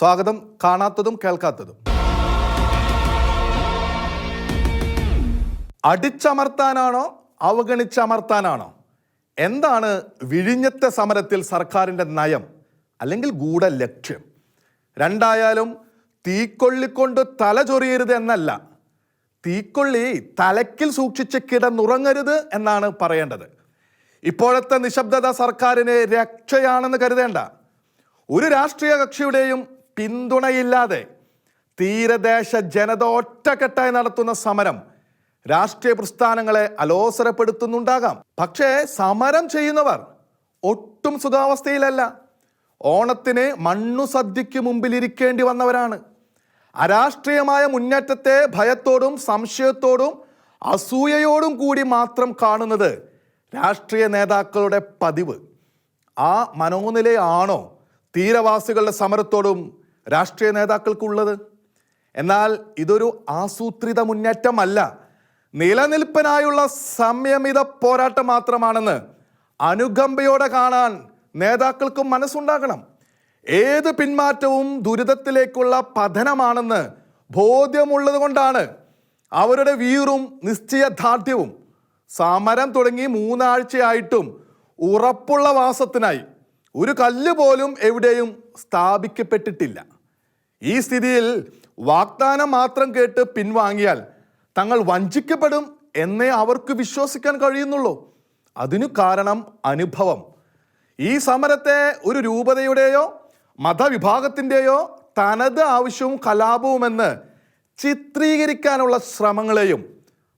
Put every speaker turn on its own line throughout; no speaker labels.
സ്വാഗതം. കാണാത്തതും കേൾക്കാത്തതും. അടിച്ചമർത്താനാണോ അവഗണിച്ചമർത്താനാണോ? എന്താണ് വിഴിഞ്ഞത്തെ സമരത്തിൽ സർക്കാരിൻ്റെ നയം അല്ലെങ്കിൽ ഗൂഢലക്ഷ്യം? രണ്ടായാലും തീക്കൊള്ളിക്കൊണ്ട് തല ചൊറിയരുത് എന്നല്ല, തീക്കൊള്ളി തലക്കിൽ സൂക്ഷിച്ച് കിടന്നുറങ്ങരുത് എന്നാണ് പറയേണ്ടത്. ഇപ്പോഴത്തെ നിശബ്ദത സർക്കാരിന് രക്ഷയാണെന്ന് കരുതേണ്ട. ഒരു രാഷ്ട്രീയ കക്ഷിയുടെയും പിന്തുണയില്ലാതെ തീരദേശ ജനത ഒറ്റക്കെട്ടായി നടത്തുന്ന സമരം രാഷ്ട്രീയ പ്രസ്ഥാനങ്ങളെ അലോസരപ്പെടുത്തുന്നുണ്ടാകാം. പക്ഷേ സമരം ചെയ്യുന്നവർ ഒട്ടും സുഖാവസ്ഥയിലല്ല. ഓണത്തിന് മണ്ണു സദ്യയ്ക്ക് മുമ്പിലിരിക്കേണ്ടി വന്നവരാണ്. അരാഷ്ട്രീയമായ മുന്നേറ്റത്തെ ഭയത്തോടും സംശയത്തോടും അസൂയയോടും കൂടി മാത്രം കാണുന്നത് രാഷ്ട്രീയ നേതാക്കളുടെ പതിവ്. ആ മനോനിലയാണോ തീരവാസികളുടെ സമരത്തോടും രാഷ്ട്രീയ നേതാക്കൾക്കുള്ളത്? എന്നാൽ ഇതൊരു ആസൂത്രിത മുന്നേറ്റമല്ല, നിലനിൽപ്പിനായുള്ള സംയമിത പോരാട്ടം മാത്രമാണെന്ന് അനുകമ്പയോടെ കാണാൻ നേതാക്കൾക്കും മനസ്സുണ്ടാകണം. ഏത് പിന്മാറ്റവും ദുരിതത്തിലേക്കുള്ള പതനമാണെന്ന് ബോധ്യമുള്ളത് കൊണ്ടാണ് അവരുടെ വീറും നിശ്ചയദാർഢ്യവും. സമരം തുടങ്ങി 3 ആഴ്ചയായിട്ടും ഉറപ്പുള്ള വാസത്തിനായി ഒരു കല്ല് പോലും എവിടെയും സ്ഥാപിക്കപ്പെട്ടിട്ടില്ല. ഈ സ്ഥിതിയിൽ വാഗ്ദാനം മാത്രം കേട്ട് പിൻവാങ്ങിയാൽ തങ്ങൾ വഞ്ചിക്കപ്പെടും എന്നേ അവർക്ക് വിശ്വസിക്കാൻ കഴിയുന്നുള്ളൂ. അതിനു കാരണം അനുഭവം. ഈ സമരത്തെ ഒരു രൂപതയുടെയോ മതവിഭാഗത്തിൻ്റെയോ തനത് ആവശ്യവും കലാപവുമെന്ന് ചിത്രീകരിക്കാനുള്ള ശ്രമങ്ങളെയും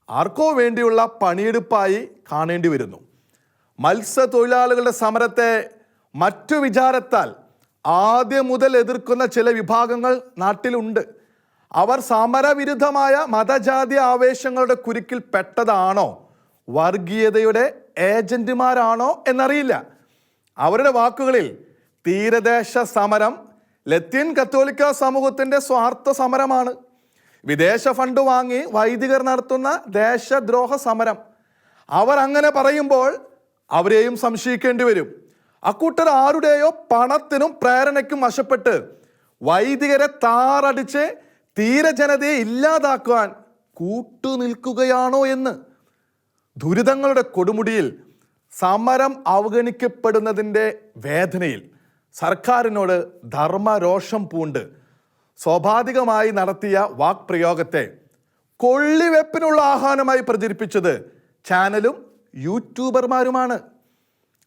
ആർക്കോ വേണ്ടിയുള്ള പണിയെടുപ്പായി കാണേണ്ടി വരുന്നു. മത്സ്യത്തൊഴിലാളികളുടെ സമരത്തെ മറ്റു വിചാരത്താൽ ആദ്യം മുതൽ എതിർക്കുന്ന ചില വിഭാഗങ്ങൾ നാട്ടിലുണ്ട്. അവർ സമരവിരുദ്ധമായ മതജാതി ആവേശങ്ങളുടെ കുരുക്കിൽ പെട്ടതാണോ വർഗീയതയുടെ ഏജന്റുമാരാണോ എന്നറിയില്ല. അവരുടെ വാക്കുകളിൽ തീരദേശ സമരം ലത്തീൻ കത്തോലിക്ക സമൂഹത്തിൻ്റെ സ്വാർത്ഥ സമരമാണ്, വിദേശ ഫണ്ട് വാങ്ങി വൈദികർ നടത്തുന്ന ദേശദ്രോഹ സമരം. അവർ അങ്ങനെ പറയുമ്പോൾ അവരെയും സംശയിക്കേണ്ടി വരും. അക്കൂട്ടർ ആരുടെയോ പണത്തിനും പ്രേരണയ്ക്കും വശപ്പെട്ട് വൈദികരെ താറടിച്ച് തീരജനതയെ ഇല്ലാതാക്കുവാൻ കൂട്ടുനിൽക്കുകയാണോ എന്ന്. ദുരിതങ്ങളുടെ കൊടുമുടിയിൽ സമരം അവഗണിക്കപ്പെടുന്നതിൻ്റെ വേദനയിൽ സർക്കാരിനോട് ധർമ്മരോഷം പൂണ്ട് സ്വാഭാവികമായി നടത്തിയ വാക്പ്രയോഗത്തെ കൊള്ളിവെപ്പിനുള്ള ആഹ്വാനമായി പ്രചരിപ്പിച്ചത് ചാനലും യൂട്യൂബർമാരുമാണ്.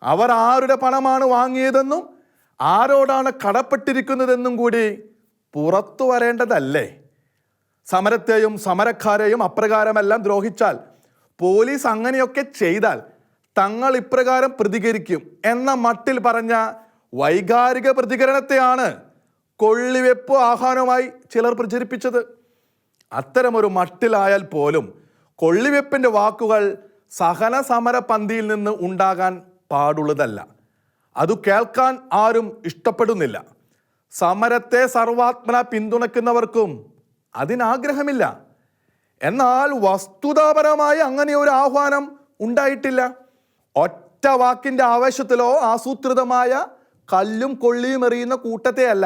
അവർ ആരുടെ പണമാണ് വാങ്ങിയതെന്നും ആരോടാണ് കടപ്പെട്ടിരിക്കുന്നതെന്നും കൂടി പുറത്തു വരേണ്ടതല്ലേ? സമരത്തെയും സമരക്കാരെയും അപ്രകാരമെല്ലാം ദ്രോഹിച്ചാൽ, പോലീസ് അങ്ങനെയൊക്കെ ചെയ്താൽ തങ്ങൾ ഇപ്രകാരം പ്രതികരിക്കും എന്ന മട്ടിൽ പറഞ്ഞ വൈകാരിക പ്രതികരണത്തെയാണ് കൊള്ളിവെപ്പ് ആഹ്വാനമായി ചിലർ പ്രചരിപ്പിച്ചത്. അത്തരമൊരു മട്ടിലായാൽ പോലും കൊള്ളിവെപ്പിൻ്റെ വാക്കുകൾ സഹന സമര പന്തിയിൽ നിന്ന് ഉണ്ടാകാൻ പാടുള്ളതല്ല. അത് കേൾക്കാൻ ആരും ഇഷ്ടപ്പെടുന്നില്ല. സമരത്തെ സർവാത്മന പിന്തുണയ്ക്കുന്നവർക്കും അതിനാഗ്രഹമില്ല. എന്നാൽ വസ്തുതാപരമായി അങ്ങനെ ഒരു ആഹ്വാനം ഉണ്ടായിട്ടില്ല. ഒറ്റ വാക്കിൻ്റെ ആവേശത്തിലോ ആസൂത്രിതമായ കല്ലും കൊള്ളിയും എറിയുന്ന കൂട്ടത്തെയല്ല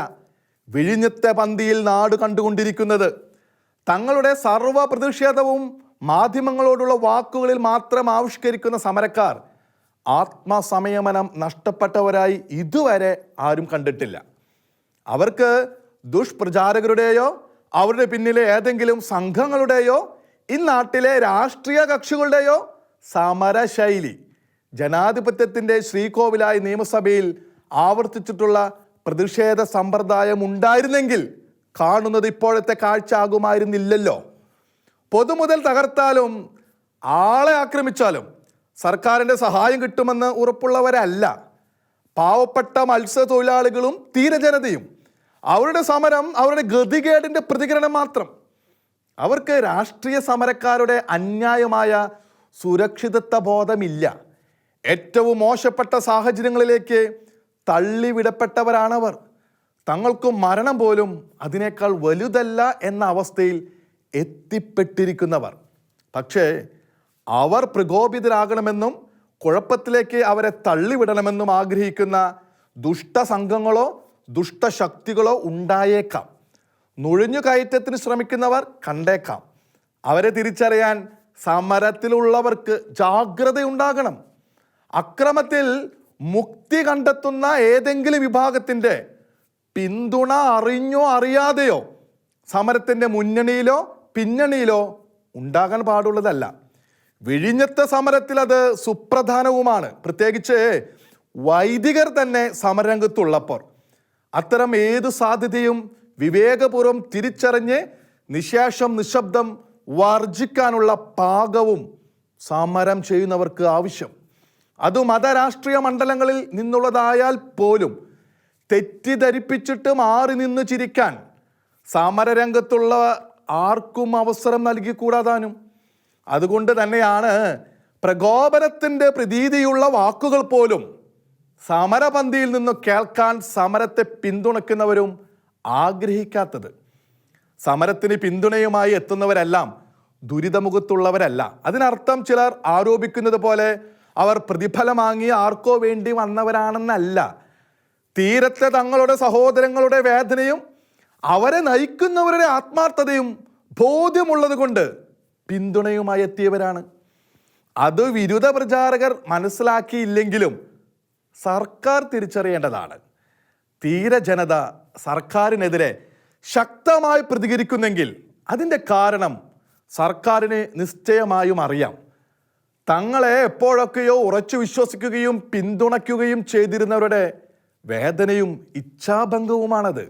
വിഴിഞ്ഞത്തെ പന്തിയിൽ നാട് കണ്ടുകൊണ്ടിരിക്കുന്നത്. തങ്ങളുടെ സർവ പ്രതിഷേധവും മാധ്യമങ്ങളോടുള്ള വാക്കുകളിൽ മാത്രം ആവിഷ്കരിക്കുന്ന സമരക്കാർ ആത്മസംയമനം നഷ്ടപ്പെട്ടവരായി ഇതുവരെ ആരും കണ്ടിട്ടില്ല. അവർക്ക് ദുഷ്പ്രചാരകരുടെയോ അവരുടെ പിന്നിലെ ഏതെങ്കിലും സംഘങ്ങളുടെയോ ഈ നാട്ടിലെ രാഷ്ട്രീയ കക്ഷികളുടെയോ സമരശൈലി ജനാധിപത്യത്തിൻ്റെ ശ്രീകോവിലായി നിയമസഭയിൽ ആവർത്തിച്ചിട്ടുള്ള പ്രതിഷേധ സമ്പ്രദായം ഉണ്ടായിരുന്നെങ്കിൽ കാണുന്നത് ഇപ്പോഴത്തെ കാഴ്ച ആകുമായിരുന്നില്ലല്ലോ. പൊതുമുതൽ തകർത്താലും ആളെ ആക്രമിച്ചാലും സർക്കാരിൻ്റെ സഹായം കിട്ടുമെന്ന് ഉറപ്പുള്ളവരല്ല പാവപ്പെട്ട മത്സ്യത്തൊഴിലാളികളും തീരജനതയും. അവരുടെ സമരം അവരുടെ ഗതികേടിൻ്റെ പ്രതികരണം മാത്രം. അവർക്ക് രാഷ്ട്രീയ സമരക്കാരുടെ അന്യായമായ സുരക്ഷിതത്വ ബോധമില്ല. ഏറ്റവും മോശപ്പെട്ട സാഹചര്യങ്ങളിലേക്ക് തള്ളിവിടപ്പെട്ടവരാണവർ. തങ്ങൾക്ക് മരണം പോലും അതിനേക്കാൾ വലുതല്ല എന്ന അവസ്ഥയിൽ എത്തിപ്പെട്ടിരിക്കുന്നവർ. പക്ഷേ അവർ പ്രകോപിതരാകണമെന്നും കുഴപ്പത്തിലേക്ക് അവരെ തള്ളിവിടണമെന്നും ആഗ്രഹിക്കുന്ന ദുഷ്ടസംഘങ്ങളോ ദുഷ്ടശക്തികളോ ഉണ്ടായേക്കാം. നുഴഞ്ഞുകയറ്റത്തിന് ശ്രമിക്കുന്നവർ കണ്ടേക്കാം. അവരെ തിരിച്ചറിയാൻ സമരത്തിലുള്ളവർക്ക് ജാഗ്രതയുണ്ടാകണം. അക്രമത്തിൽ മുക്തി കണ്ടെത്തുന്ന ഏതെങ്കിലും വിഭാഗത്തിൻ്റെ പിന്തുണ അറിഞ്ഞോ അറിയാതെയോ സമരത്തിൻ്റെ മുന്നണിയിലോ പിന്നണിയിലോ ഉണ്ടാകാൻ പാടുള്ളതല്ല. വിഴിഞ്ഞത്തെ സമരത്തിൽ അത് സുപ്രധാനവുമാണ്. പ്രത്യേകിച്ച് വൈദികർ തന്നെ സമരരംഗത്തുള്ളപ്പോൾ അത്തരം ഏതു സാധ്യതയും വിവേകപൂർവ്വം തിരിച്ചറിഞ്ഞ് നിശേഷം നിശബ്ദം വർജിക്കാനുള്ള പാകവും സമരം ചെയ്യുന്നവർക്ക് ആവശ്യം. അത് മതരാഷ്ട്രീയ മണ്ഡലങ്ങളിൽ നിന്നുള്ളതായാൽ പോലും തെറ്റിദ്ധരിപ്പിച്ചിട്ട് മാറി നിന്ന് ചിരിക്കാൻ സമരരംഗത്തുള്ള ആർക്കും അവസരം നൽകിക്കൂടാതാനും. അതുകൊണ്ട് തന്നെയാണ് പ്രകോപനത്തിൻ്റെ പ്രതീതിയുള്ള വാക്കുകൾ പോലും സമരപന്തിയിൽ നിന്ന് കേൾക്കാൻ സമരത്തെ പിന്തുണയ്ക്കുന്നവരും ആഗ്രഹിക്കാത്തത്. സമരത്തിന് പിന്തുണയുമായി എത്തുന്നവരെല്ലാം ദുരിതമുഖത്തുള്ളവരല്ല. അതിനർത്ഥം ചിലർ ആരോപിക്കുന്നത് പോലെ അവർ പ്രതിഫലം വാങ്ങി ആർക്കോ വേണ്ടി വന്നവരാണെന്നല്ല. തീരത്തെ തങ്ങളുടെ സഹോദരങ്ങളുടെ വേദനയും അവരെ നയിക്കുന്നവരുടെ ആത്മാർത്ഥതയും ബോധ്യമുള്ളത് കൊണ്ട് പിന്തുണയുമായി എത്തിയവരാണ്. അത് വിരുദ്ധ പ്രചാരകർ മനസ്സിലാക്കിയില്ലെങ്കിലും സർക്കാർ തിരിച്ചറിയേണ്ടതാണ്. തീരജനത സർക്കാരിനെതിരെ ശക്തമായി പ്രതികരിക്കുന്നെങ്കിൽ അതിൻ്റെ കാരണം സർക്കാരിന് നിശ്ചയമായും അറിയാം. തങ്ങളെ എപ്പോഴൊക്കെയോ ഉറച്ചു വിശ്വസിക്കുകയും പിന്തുണയ്ക്കുകയും ചെയ്തിരുന്നവരുടെ വേദനയും ഇച്ഛാഭംഗവുമാണത്.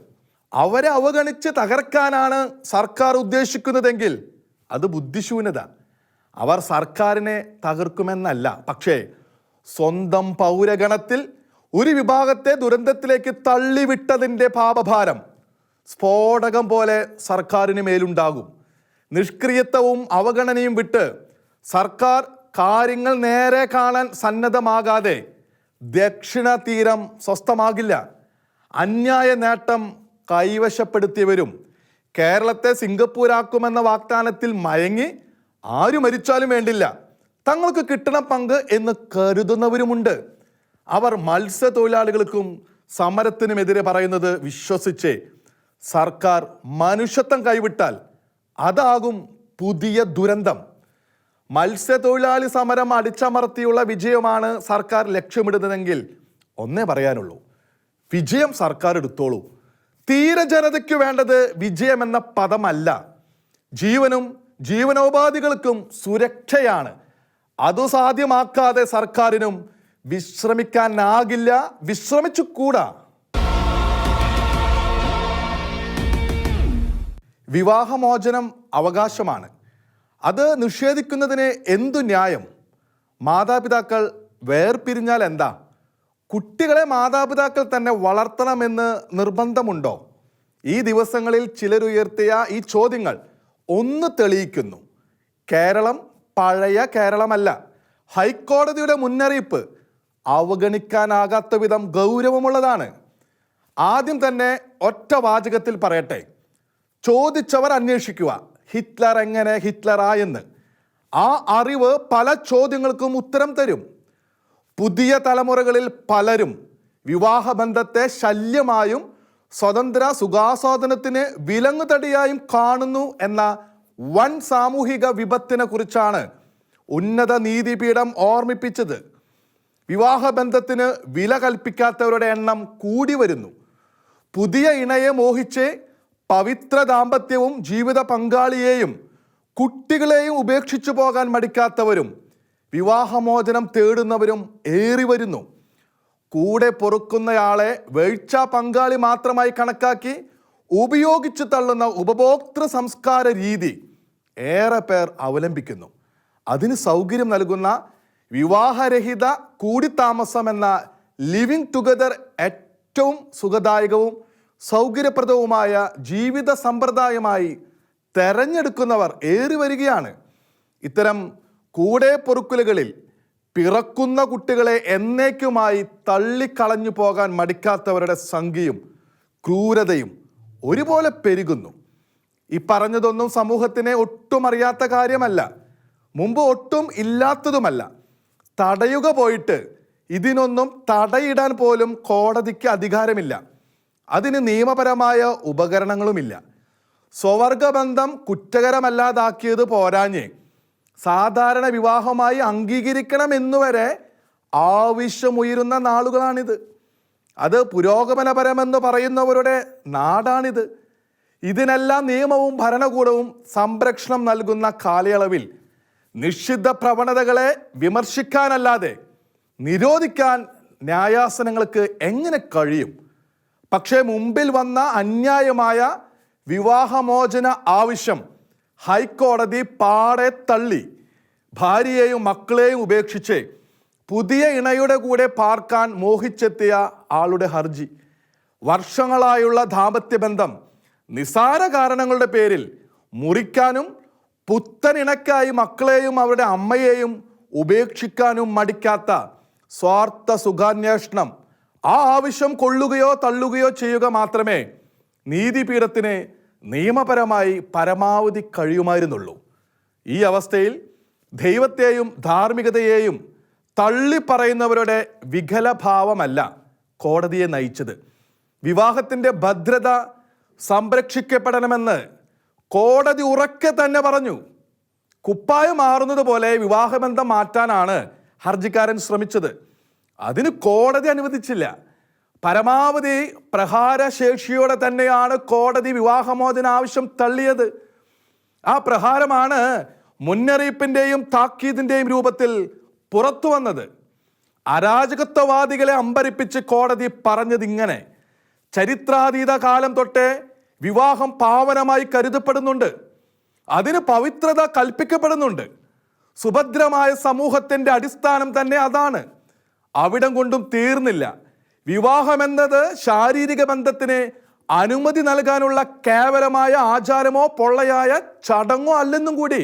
അവരെ അവഗണിച്ച് തകർക്കാനാണ് സർക്കാർ ഉദ്ദേശിക്കുന്നതെങ്കിൽ അത് ബുദ്ധിശൂന്യത. അവർ സർക്കാരിനെ തകർക്കുമെന്നല്ല, പക്ഷേ സ്വന്തം പൗരഗണത്തിൽ ഒരു വിഭാഗത്തെ ദുരന്തത്തിലേക്ക് തള്ളിവിട്ടതിൻ്റെ പാപഭാരം സ്ഫോടകം പോലെ സർക്കാരിന് മേലുണ്ടാകും. നിഷ്ക്രിയത്വവും അവഗണനയും വിട്ട് സർക്കാർ കാര്യങ്ങൾ നേരെ കാണാൻ സന്നദ്ധമാകാതെ ദക്ഷിണ തീരം സ്വസ്ഥമാകില്ല. അന്യായ നേട്ടം കൈവശപ്പെടുത്തിയവരും കേരളത്തെ സിംഗപ്പൂരാക്കുമെന്ന വാഗ്ദാനത്തിൽ മയങ്ങി ആരു മരിച്ചാലും വേണ്ടില്ല, തങ്ങൾക്ക് കിട്ടണ പങ്ക് എന്ന് കരുതുന്നവരുമുണ്ട്. അവർ മത്സ്യത്തൊഴിലാളികൾക്കും സമരത്തിനുമെതിരെ പറയുന്നത് വിശ്വസിച്ച് സർക്കാർ മനുഷ്യത്വം കൈവിട്ടാൽ അതാകും പുതിയ ദുരന്തം. മത്സ്യത്തൊഴിലാളി സമരം അടിച്ചമർത്തിയുള്ള വിജയമാണ് സർക്കാർ ലക്ഷ്യമിടുന്നതെങ്കിൽ ഒന്നേ പറയാനുള്ളൂ, വിജയം സർക്കാർ എടുത്തോളൂ. തീരജനതയ്ക്ക് വേണ്ടത് വിജയമെന്ന പദമല്ല, ജീവനും ജീവനോപാധികൾക്കും സുരക്ഷയാണ്. അത് സാധ്യമാക്കാതെ സർക്കാരിനും വിശ്രമിക്കാനാകില്ല, വിശ്രമിച്ചുകൂടാ. വിവാഹമോചനം അവകാശമാണ്. അത് നിഷേധിക്കുന്നതിന് എന്തു ന്യായം? മാതാപിതാക്കൾ വേർപിരിഞ്ഞാൽ എന്താ? കുട്ടികളെ മാതാപിതാക്കൾ തന്നെ വളർത്തണമെന്ന് നിർബന്ധമുണ്ടോ? ഈ ദിവസങ്ങളിൽ ചിലരുയർത്തിയ ഈ ചോദ്യങ്ങൾ ഒന്ന് തെളിയിക്കുന്നു. കേരളം പഴയ കേരളമല്ല. ഹൈക്കോടതിയുടെ മുന്നറിയിപ്പ് അവഗണിക്കാനാകാത്ത വിധം ഗൗരവമുള്ളതാണ്. ആദ്യം തന്നെ ഒറ്റ വാചകത്തിൽ പറയട്ടെ, ചോദിച്ചവർ അന്വേഷിക്കുക, ഹിറ്റ്ലർ എങ്ങനെ ഹിറ്റ്ലറായെന്ന്. ആ അറിവ് പല ചോദ്യങ്ങൾക്കും ഉത്തരം തരും. പുതിയ തലമുറകളിൽ പലരും വിവാഹബന്ധത്തെ ശല്യമായും സ്വതന്ത്ര സുഖാസ്വാദനത്തിന് വിലങ്ങുതടിയായും കാണുന്നു എന്ന വൻ സാമൂഹിക വിപത്തിനെ കുറിച്ചാണ് ഉന്നത നീതിപീഠം ഓർമ്മിപ്പിച്ചത്. വിവാഹബന്ധത്തിന് വില കൽപ്പിക്കാത്തവരുടെ എണ്ണം കൂടി വരുന്നു. പുതിയ ഇണയെ മോഹിച്ച് പവിത്ര ദാമ്പത്യവും ജീവിത പങ്കാളിയെയും കുട്ടികളെയും ഉപേക്ഷിച്ചു പോകാൻ മടിക്കാത്തവരും വിവാഹമോചനം തേടുന്നവരും ഏറി വരുന്നു. കൂടെ പൊറുക്കുന്നയാളെ വീഴ്ച പങ്കാളി മാത്രമായി കണക്കാക്കി ഉപയോഗിച്ചു തള്ളുന്ന ഉപഭോക്തൃ സംസ്കാര രീതി ഏറെ പേർ അവലംബിക്കുന്നു. അതിന് സൗകര്യം നൽകുന്ന വിവാഹരഹിത കൂടിത്താമസം എന്ന ലിവിങ് ടുഗദർ ഏറ്റവും സുഖദായകവും സൗകര്യപ്രദവുമായ ജീവിത സമ്പ്രദായമായി തെരഞ്ഞെടുക്കുന്നവർ ഏറി വരികയാണ്. ഇത്തരം കൂടെ പൊറുക്കലുകളിൽ പിറക്കുന്ന കുട്ടികളെ എന്നേക്കുമായി തള്ളിക്കളഞ്ഞു പോകാൻ മടിക്കാത്തവരുടെ സംഖ്യയും ക്രൂരതയും ഒരുപോലെ പെരുകുന്നു. ഈ പറഞ്ഞതൊന്നും സമൂഹത്തിനെ ഒട്ടും അറിയാത്ത കാര്യമല്ല, മുമ്പ് ഒട്ടും ഇല്ലാത്തതുമല്ല. തടയുക പോയിട്ട് ഇതിനൊന്നും തടയിടാൻ പോലും കോടതിക്ക് അധികാരമില്ല. അതിന് നിയമപരമായ ഉപകരണങ്ങളുമില്ല. സ്വവർഗബന്ധം കുറ്റകരമല്ലാതാക്കിയത് പോരാഞ്ഞ് സാധാരണ വിവാഹമായി അംഗീകരിക്കണമെന്നുവരെ ആവശ്യമുയരുന്ന നാളുകളാണിത്. അത് പുരോഗമനപരമെന്ന് പറയുന്നവരുടെ നാടാണിത്. ഇതിനെല്ലാം നിയമവും ഭരണകൂടവും സംരക്ഷണം നൽകുന്ന കാലയളവിൽ നിഷിദ്ധ പ്രവണതകളെ വിമർശിക്കാനല്ലാതെ നിരോധിക്കാൻ ന്യായാസനങ്ങൾക്ക് എങ്ങനെ കഴിയും? പക്ഷേ മുമ്പിൽ വന്ന അന്യായമായ വിവാഹമോചന ആവശ്യം ഹൈക്കോടതി പാടെ തള്ളി. ഭാര്യയെയും മക്കളെയും ഉപേക്ഷിച്ച് പുതിയ ഇണയുടെ കൂടെ പാർക്കാൻ മോഹിച്ചെത്തിയ ആളുടെ ഹർജി, വർഷങ്ങളായുള്ള ദാമ്പത്യ ബന്ധം നിസാര കാരണങ്ങളുടെ പേരിൽ മുറിക്കാനും പുത്തൻ ഇണക്കായി മക്കളെയും അവരുടെ അമ്മയെയും ഉപേക്ഷിക്കാനും മടിക്കാത്ത സ്വാർത്ഥ സുഖാന്വേഷണം, ആ ആവശ്യം കൊള്ളുകയോ തള്ളുകയോ ചെയ്യുക മാത്രമേ നീതിപീഠത്തിന് നിയമപരമായി പരമാവധി കഴിയുമായിരുന്നുള്ളൂ. ഈ അവസ്ഥയിൽ ദൈവത്തെയും ധാർമ്മികതയെയും തള്ളിപ്പറയുന്നവരുടെ വികലഭാവമല്ല കോടതിയെ നയിച്ചത്. വിവാഹത്തിൻ്റെ ഭദ്രത സംരക്ഷിക്കപ്പെടണമെന്ന് കോടതി ഉറക്കെ തന്നെ പറഞ്ഞു. കുപ്പായം മാറുന്നത് പോലെ വിവാഹബന്ധം മാറ്റാനാണ് ഹർജിക്കാരൻ ശ്രമിച്ചത്. അതിന് കോടതി അനുവദിച്ചില്ല. പരമാവധി പ്രഹാരശേഷിയോടെ തന്നെയാണ് കോടതി വിവാഹമോചന ആവശ്യം തള്ളിയത്. ആ പ്രഹാരമാണ് മുന്നറിയിപ്പിൻ്റെയും താക്കീതിൻ്റെയും രൂപത്തിൽ പുറത്തു വന്നത്. അരാജകത്വവാദികളെ അമ്പരിപ്പിച്ച് കോടതി പറഞ്ഞതിങ്ങനെ: ചരിത്രാതീത കാലം തൊട്ടേ വിവാഹം പാവനമായി കരുതപ്പെടുന്നുണ്ട്, അതിന് പവിത്രത കൽപ്പിക്കപ്പെടുന്നുണ്ട്. സുഭദ്രമായ സമൂഹത്തിൻ്റെ അടിസ്ഥാനം തന്നെ അതാണ്. അവിടം കൊണ്ടും തീർന്നില്ല. വിവാഹമെന്നത് ശാരീരിക ബന്ധത്തിന് അനുമതി നൽകാനുള്ള കേവലമായ ആചാരമോ പൊള്ളയായ ചടങ്ങോ അല്ലെന്നും കൂടി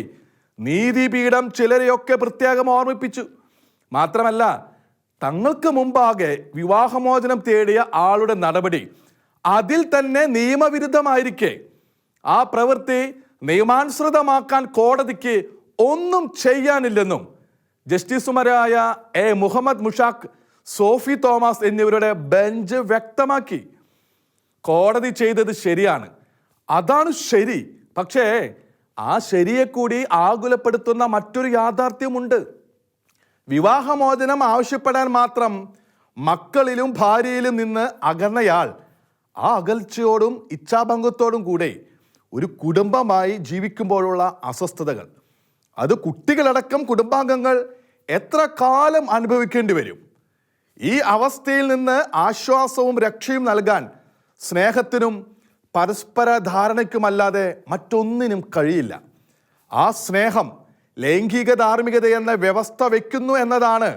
നീതിപീഠം ചിലരെയൊക്കെ പ്രത്യേകം ഓർമ്മിപ്പിച്ചു. മാത്രമല്ല, തങ്ങൾക്ക് മുമ്പാകെ വിവാഹമോചനം തേടിയ ആളുടെ നടപടി അതിൽ തന്നെ നിയമവിരുദ്ധമായിരിക്കെ ആ പ്രവൃത്തി നിയമാനുസൃതമാക്കാൻ കോടതിക്ക് ഒന്നും ചെയ്യാനില്ലെന്നും ജസ്റ്റിസുമാരായ മുഹമ്മദ് മുഷാഖ്, സോഫി തോമസ് എന്നിവരുടെ ബെഞ്ച് വ്യക്തമാക്കി. കോടതി ചെയ്തത് ശരിയാണ്, അതാണ് ശരി. പക്ഷേ ആ ശരിയെ കൂടി ആകുലപ്പെടുത്തുന്ന മറ്റൊരു യാഥാർത്ഥ്യമുണ്ട്. വിവാഹമോചനം ആവശ്യപ്പെടാൻ മാത്രം മക്കളിലും ഭാര്യയിലും നിന്ന് അകന്നയാൾ ആ അകൽച്ചയോടും ഇച്ഛാഭംഗത്തോടും കൂടെ ഒരു കുടുംബമായി ജീവിക്കുമ്പോഴുള്ള അസ്വസ്ഥതകൾ, അത് കുട്ടികളടക്കം കുടുംബാംഗങ്ങൾ എത്ര കാലം അനുഭവിക്കേണ്ടി വരും? ഈ അവസ്ഥയിൽ നിന്ന് ആശ്വാസവും രക്ഷയും നൽകാൻ സ്നേഹത്തിനും പരസ്പര ധാരണയ്ക്കുമല്ലാതെ മറ്റൊന്നിനും കഴിയില്ല. ആ സ്നേഹം ലൈംഗിക ധാർമ്മികത എന്ന വ്യവസ്ഥ വയ്ക്കുന്നു എന്നതാണ്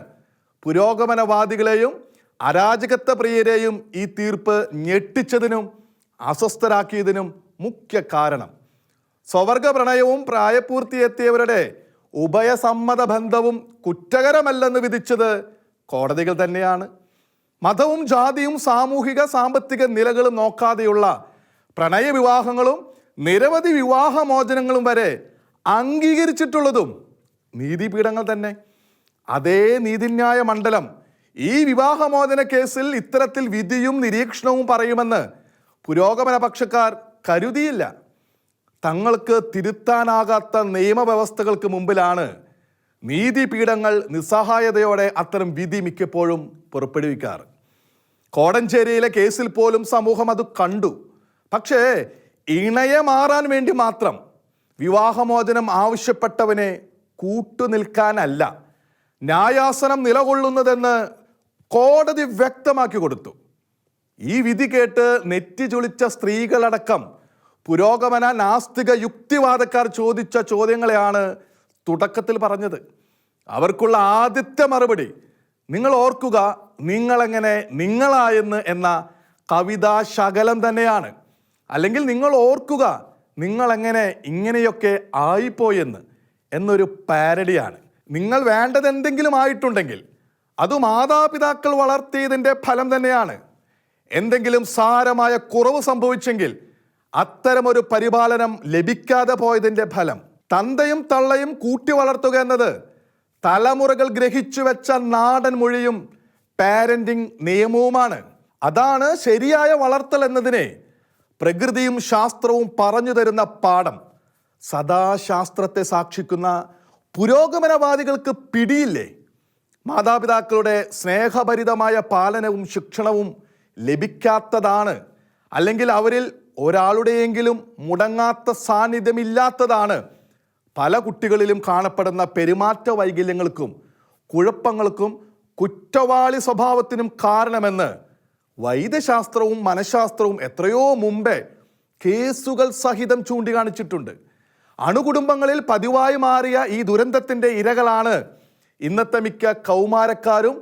പുരോഗമനവാദികളെയും അരാജകത്വ പ്രിയരെയും ഈ തീർപ്പ് ഞെട്ടിച്ചതിനും അസ്വസ്ഥരാക്കിയതിനും മുഖ്യ കാരണം. സ്വവർഗ പ്രണയവും പ്രായപൂർത്തിയെത്തിയവരുടെ ഉഭയസമ്മത ബന്ധവും കുറ്റകരമല്ലെന്ന് വിധിച്ചത് കോടതികൾ തന്നെയാണ്. മതവും ജാതിയും സാമൂഹിക സാമ്പത്തിക നിലകളും നോക്കാതെയുള്ള പ്രണയവിവാഹങ്ങളും നിരവധി വിവാഹമോചനങ്ങളും വരെ അംഗീകരിച്ചിട്ടുള്ളതും നീതിപീഠങ്ങൾ തന്നെ. അതേ നീതിന്യായ മണ്ഡലം ഈ വിവാഹമോചന കേസിൽ ഇത്തരത്തിൽ വിധിയും നിരീക്ഷണവും പറയുമെന്ന് പുരോഗമന പക്ഷക്കാർ കരുതിയില്ല. തങ്ങൾക്ക് തിരുത്താനാകാത്ത നിയമവ്യവസ്ഥകൾക്ക് മുമ്പിലാണ് നീതിപീഠങ്ങൾ നിസ്സഹായതയോടെ അത്തരം വിധി മിക്കപ്പോഴും പുറപ്പെടുവിക്കാറ്. കോടഞ്ചേരിയിലെ കേസിൽ പോലും സമൂഹം അത് കണ്ടു. പക്ഷേ ഇണയെ മാറാൻ വേണ്ടി മാത്രം വിവാഹമോചനം ആവശ്യപ്പെട്ടവനെ കൂട്ടുനിൽക്കാനല്ല ന്യായാസനം നിലകൊള്ളുന്നതെന്ന് കോടതി വ്യക്തമാക്കി കൊടുത്തു. ഈ വിധി കേട്ട് നെറ്റി ചുളിച്ച സ്ത്രീകളടക്കം പുരോഗമന നാസ്തിക യുക്തിവാദക്കാർ ചോദിച്ച ചോദ്യങ്ങളെയാണ് തുടക്കത്തിൽ പറഞ്ഞത്. അവർക്കുള്ള ആദ്യത്തെ മറുപടി, നിങ്ങൾ ഓർക്കുക നിങ്ങളെങ്ങനെ നിങ്ങളായെന്ന് എന്ന കവിതാ ശകലം തന്നെയാണ്. അല്ലെങ്കിൽ നിങ്ങൾ ഓർക്കുക നിങ്ങളെങ്ങനെ ഇങ്ങനെയൊക്കെ ആയിപ്പോയെന്ന് എന്നൊരു പാരഡിയാണ്. നിങ്ങൾ വേണ്ടത് എന്തെങ്കിലും ആയിട്ടുണ്ടെങ്കിൽ അത് മാതാപിതാക്കൾ വളർത്തിയതിൻ്റെ ഫലം തന്നെയാണ്. എന്തെങ്കിലും സാരമായ കുറവ് സംഭവിച്ചെങ്കിൽ അത്തരമൊരു പരിപാലനം ലഭിക്കാതെ പോയതിൻ്റെ ഫലം. തന്തയും തള്ളയും കൂട്ടി വളർത്തുക എന്നത് തലമുറകൾ ഗ്രഹിച്ചു വെച്ച നാടൻ മൊഴിയും പാരന്റിംഗ് നിയമവുമാണ്. അതാണ് ശരിയായ വളർത്തൽ എന്നതിനെ പ്രകൃതിയും ശാസ്ത്രവും പറഞ്ഞു തരുന്ന പാഠം സദാ ശാസ്ത്രത്തെ സാക്ഷിക്കുന്ന പുരോഗമനവാദികൾക്ക് പിടിയില്ലേ? മാതാപിതാക്കളുടെ സ്നേഹഭരിതമായ പാലനവും ശിക്ഷണവും ലഭിക്കാത്തതാണ്, അല്ലെങ്കിൽ അവരിൽ ഒരാളുടെയെങ്കിലും മുടങ്ങാത്ത സാന്നിധ്യമില്ലാത്തതാണ് പല കുട്ടികളിലും കാണപ്പെടുന്ന പെരുമാറ്റ വൈകല്യങ്ങൾക്കും കുഴപ്പങ്ങൾക്കും കുറ്റവാളി സ്വഭാവത്തിനും കാരണമെന്ന് വൈദ്യശാസ്ത്രവും മനഃശാസ്ത്രവും എത്രയോ മുമ്പേ കേസുകൾ സഹിതം ചൂണ്ടിക്കാണിച്ചിട്ടുണ്ട്. അണുകുടുംബങ്ങളിൽ പതിവായി മാറിയ ഈ ദുരന്തത്തിൻ്റെ ഇരകളാണ് ഇന്നത്തെ മിക്ക കൗമാരക്കാരും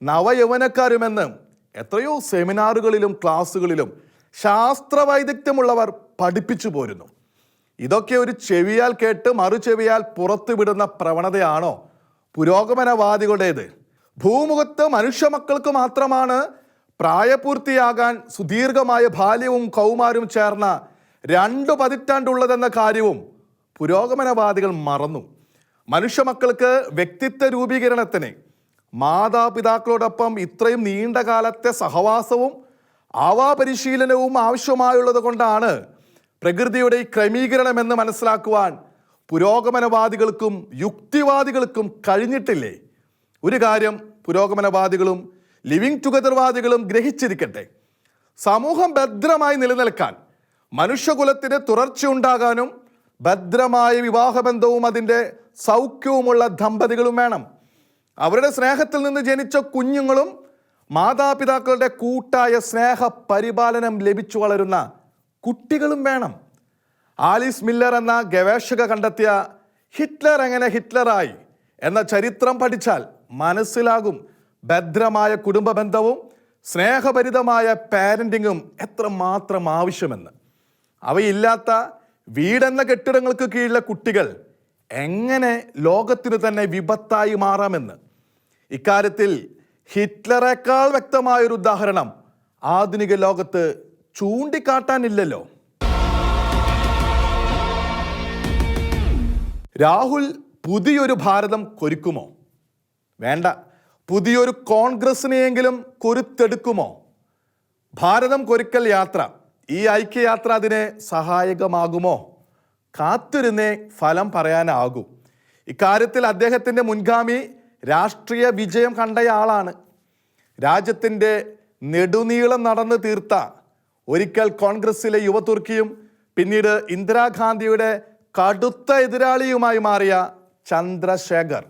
നവയൗവനക്കാരുമെന്ന് എത്രയോ സെമിനാറുകളിലും ക്ലാസ്സുകളിലും ശാസ്ത്രവൈദഗ്ധ്യമുള്ളവർ പഠിപ്പിച്ചു പോരുന്നു. ഇതൊക്കെ ഒരു ചെവിയാൽ കേട്ട് മറുചെവിയാൽ പുറത്തുവിടുന്ന പ്രവണതയാണോ പുരോഗമനവാദികളുടേത്? ഭൂമുഖത്ത് മനുഷ്യ മക്കൾക്ക് മാത്രമാണ് പ്രായപൂർത്തിയാകാൻ സുദീർഘമായ ബാല്യവും കൗമാരവും ചേർന്ന 2 പതിറ്റാണ്ടുള്ളതെന്ന കാര്യവും പുരോഗമനവാദികൾ മറന്നു. മനുഷ്യ മക്കൾക്ക് വ്യക്തിത്വ രൂപീകരണത്തിന് മാതാപിതാക്കളോടൊപ്പം ഇത്രയും നീണ്ട കാലത്തെ സഹവാസവും ആവാപരിശീലനവും ആവശ്യമായുള്ളത് കൊണ്ടാണ് പ്രകൃതിയുടെ ഈ ക്രമീകരണം എന്ന് മനസ്സിലാക്കുവാൻ പുരോഗമനവാദികൾക്കും യുക്തിവാദികൾക്കും കഴിഞ്ഞിട്ടില്ലേ? ഒരു കാര്യം പുരോഗമനവാദികളും ലിവിങ് ടുഗദർവാദികളും ഗ്രഹിച്ചിരിക്കട്ടെ: സമൂഹം ഭദ്രമായി നിലനിൽക്കാൻ, മനുഷ്യകുലത്തിന് തുടർച്ചയുണ്ടാകാനും ഭദ്രമായ വിവാഹബന്ധവും അതിൻ്റെ സൗഖ്യവുമുള്ള ദമ്പതികളും വേണം. അവരുടെ സ്നേഹത്തിൽ നിന്ന് ജനിച്ച കുഞ്ഞുങ്ങളും മാതാപിതാക്കളുടെ കൂട്ടായ സ്നേഹ പരിപാലനം ലഭിച്ചു വളരുന്ന കുട്ടികളും വേണം. ആലിസ് മില്ലർ എന്ന ഗവേഷക കണ്ടെത്തിയ ഹിറ്റ്ലർ എങ്ങനെ ഹിറ്റ്ലറായി എന്ന ചരിത്രം പഠിച്ചാൽ മനസ്സിലാകും ഭദ്രമായ കുടുംബ ബന്ധവും സ്നേഹഭരിതമായ പാരന്റിങ്ങും എത്രമാത്രം ആവശ്യമെന്ന്. അവയില്ലാത്ത വീടെന്ന കെട്ടിടങ്ങൾക്ക് കീഴിലെ കുട്ടികൾ എങ്ങനെ ലോകത്തിനു തന്നെ വിപത്തായി മാറാമെന്ന്. ഇക്കാര്യത്തിൽ ഹിറ്റ്ലറേക്കാൾ വ്യക്തമായൊരു ഉദാഹരണം ആധുനിക ലോകത്ത് ചൂണ്ടിക്കാട്ടാനില്ലല്ലോ. രാഹുൽ പുതിയൊരു ഭാരതം കൊരുക്കുമോ? വേണ്ട. പുതിയൊരു കോൺഗ്രസിനെയെങ്കിലും കൊരുത്തെടുക്കുമോ? ഭാരതം കൊരുക്കൽ യാത്ര, ഈ ഐക്യയാത്ര അതിനെ സഹായകമാകുമോ? കാത്തിരുന്നേ ഫലം പറയാനാകൂ. ഇക്കാര്യത്തിൽ അദ്ദേഹത്തിൻ്റെ മുൻഗാമി രാഷ്ട്രീയ വിജയം കണ്ടയാളാണ്. രാജ്യത്തിൻ്റെ നെടുനീളം നടന്നു തീർത്ത, ഒരിക്കൽ കോൺഗ്രസിലെ യുവതുർക്കിയും പിന്നീട് ഇന്ദിരാഗാന്ധിയുടെ കടുത്ത എതിരാളിയുമായി മാറിയ ചന്ദ്രശേഖർ,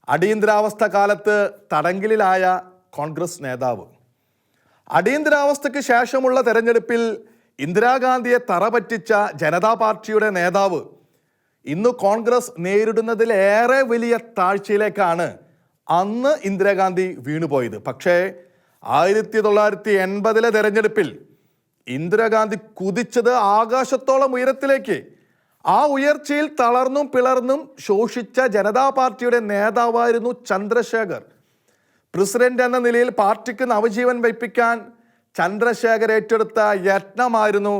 അടിയന്തരാവസ്ഥ കാലത്ത് തടങ്കലിലായ കോൺഗ്രസ് നേതാവ്. അടിയന്തരാവസ്ഥയ്ക്ക് ശേഷമുള്ള തെരഞ്ഞെടുപ്പിൽ ഇന്ദിരാഗാന്ധിയെ തറപറ്റിച്ച ജനതാ പാർട്ടിയുടെ നേതാവ് ഇന്ന് കോൺഗ്രസ് നേരിടുന്നതിലേറെ വലിയ താഴ്ചയിലേക്കാണ് അന്ന് ഇന്ദിരാഗാന്ധി വീണുപോയത്. പക്ഷേ 1980 തെരഞ്ഞെടുപ്പിൽ ഇന്ദിരാഗാന്ധി കുതിച്ചത് ആകാശത്തോളം ഉയരത്തിലേക്ക്. ആ ഉയർച്ചയിൽ തളർന്നും പിളർന്നും ശോഷിച്ച ജനതാ പാർട്ടിയുടെ നേതാവായിരുന്നു ചന്ദ്രശേഖർ. പ്രസിഡന്റ് എന്ന നിലയിൽ പാർട്ടിക്ക് നവജീവൻ വയ്പ്പിക്കാൻ ചന്ദ്രശേഖർ ഏറ്റെടുത്ത യത്നമായിരുന്നു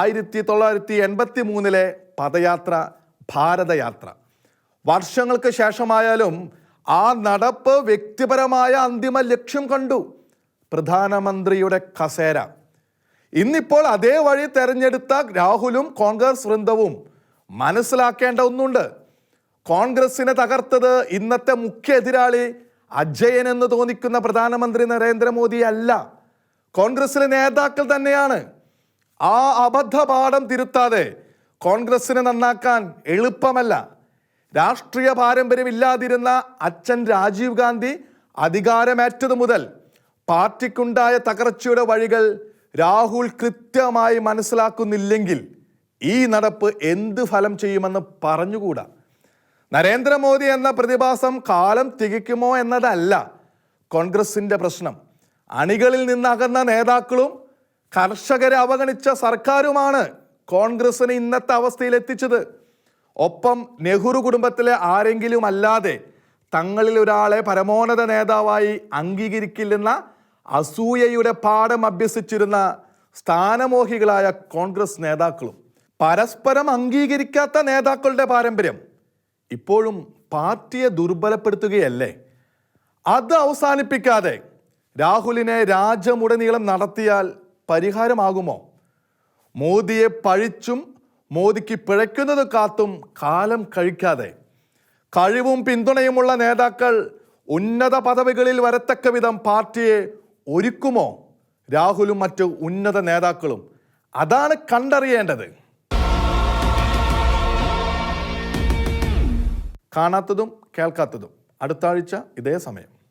1983 പദയാത്ര, ഭാരതയാത്ര. വർഷങ്ങൾക്ക് ശേഷമായാലും ആ നടപ്പ് വ്യക്തിപരമായ അന്തിമ ലക്ഷ്യം കണ്ടു: പ്രധാനമന്ത്രിയുടെ കസേര. ഇന്നിപ്പോൾ അതേ വഴി തെരഞ്ഞെടുത്ത രാഹുലും കോൺഗ്രസ് വൃന്ദവും മനസ്സിലാക്കേണ്ട ഒന്നുണ്ട്. കോൺഗ്രസിനെ തകർത്തത് ഇന്നത്തെ മുഖ്യ എതിരാളി അജയൻ എന്ന് തോന്നിക്കുന്ന പ്രധാനമന്ത്രി നരേന്ദ്രമോദി അല്ല, കോൺഗ്രസിലെ നേതാക്കൾ തന്നെയാണ്. ആ അബദ്ധപാഠം തിരുത്താതെ കോൺഗ്രസിനെ നന്നാക്കാൻ എളുപ്പമല്ല. രാഷ്ട്രീയ പാരമ്പര്യമില്ലാതിരുന്ന അച്ഛൻ രാജീവ് ഗാന്ധി അധികാരമേറ്റതു മുതൽ പാർട്ടിക്കുണ്ടായ തകർച്ചയുടെ വഴികൾ രാഹുൽ കൃത്യമായി മനസ്സിലാക്കുന്നില്ലെങ്കിൽ ഈ നടപ്പ് എന്ത് ഫലം ചെയ്യുമെന്ന് പറഞ്ഞുകൂടാ. നരേന്ദ്രമോദി എന്ന പ്രതിഭാസം കാലം തികയ്ക്കുമോ എന്നതല്ല കോൺഗ്രസിൻ്റെ പ്രശ്നം. അണികളിൽ നിന്നകന്ന നേതാക്കളും കർഷകരെ അവഗണിച്ച സർക്കാരുമാണ് കോൺഗ്രസിനെ ഇന്നത്തെ അവസ്ഥയിൽ എത്തിച്ചത്. ഒപ്പം നെഹ്റു കുടുംബത്തിലെ ആരെങ്കിലും അല്ലാതെ തങ്ങളിൽ ഒരാളെ പരമോന്നത നേതാവായി അംഗീകരിക്കില്ലെന്ന അസൂയയുടെ പാഠം അഭ്യസിച്ചിരുന്ന സ്ഥാനമോഹികളായ കോൺഗ്രസ് നേതാക്കളും. പരസ്പരം അംഗീകരിക്കാത്ത നേതാക്കളുടെ പാരമ്പര്യം ഇപ്പോഴും പാർട്ടിയെ ദുർബലപ്പെടുത്തുകയല്ലേ? അത് അവസാനിപ്പിക്കാതെ രാഹുലിനെ രാജ്യമുടനീളം നടത്തിയാൽ പരിഹാരമാകുമോ? മോദിയെ പഴിച്ചും മോദിക്ക് പിഴയ്ക്കുന്നത് കാത്തും കാലം കഴിക്കാതെ കഴിവും പിന്തുണയുമുള്ള നേതാക്കൾ ഉന്നത പദവികളിൽ വരത്തക്ക വിധം പാർട്ടിയെ ഒരുക്കുമോ രാഹുലും മറ്റു ഉന്നത നേതാക്കളും? അതാണ് കണ്ടറിയേണ്ടത്. കാണാത്തതും കേൾക്കാത്തതും അടുത്ത ആഴ്ച ഇതേ സമയം.